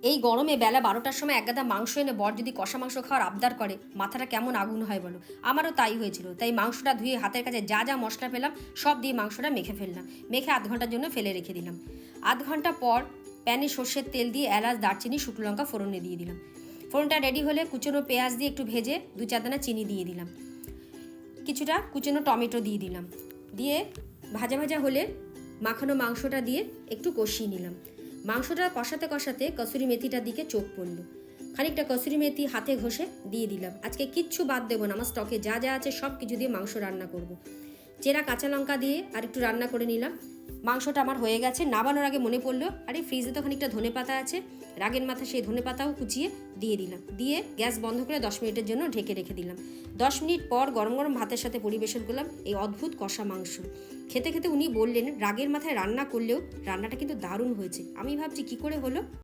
এই গরমে বেলা 12টার সময় এক গাদা মাংস এনে বর যদি কষা মাংস খাওয়ার আবদার করে, মাথাটা কেমন আগুন হয় বলো। আমারও তাই হয়েছিল। তাই মাংসটা ধুয়ে হাতের কাছে যা যা মশলা পেলাম সব দিয়ে মাংসটা মেখে ফেললাম। মেখে আধ ঘন্টার জন্য ফেলে রেখে দিলাম। আধ ঘন্টা পর প্যানে সর্ষের তেল দিয়ে এলাচ, দারচিনি, শুকনো লঙ্কা ফোড়নে দিয়ে দিলাম। ফোড়নটা রেডি হলে কুচনো পেঁয়াজ দিয়ে একটু ভেজে 2-4 দানা চিনি দিয়ে দিলাম। কিছুটা কুচনো টমেটো দিয়ে দিলাম। দিয়ে ভাজা ভাজা হলে মাখানো মাংসটা দিয়ে একটু কষিয়ে নিলাম। মাংসটা কষাতে কষাতে কসুরি মেথিটার দিকে চোখ পড়ল। খানিকটা কসুরি মেথি হাতে ঘষে দিয়ে দিলাম। আজকে কিচ্ছু বাদ দেবো না, আমার স্টকে যা যা আছে সব কিছু দিয়ে মাংস রান্না করব। চেরা কাঁচা লঙ্কা দিয়ে আর একটু রান্না করে নিলাম। মাংসটা আমার হয়ে গেছে। নামানোর আগে মনে পড়লো, আরে ফ্রিজে তো খানিকটা ধনেপাতা আছে, রাগের মাথা সেই ধনেপাতাও কুচিয়ে দিয়ে দিলাম। দিয়ে গ্যাস বন্ধ করে 10 মিনিটের জন্য ঢেকে রেখে দিলাম। 10 মিনিট পর গরম গরম ভাতের সাথে পরিবেশন করলাম এই অদ্ভুত কষা মাংস। খেতে খেতে উনি বললেন, রাগের মাথায় রান্না করলেও রান্নাটা কিন্তু দারুণ হয়েছে। আমি ভাবছি কি করে হলো।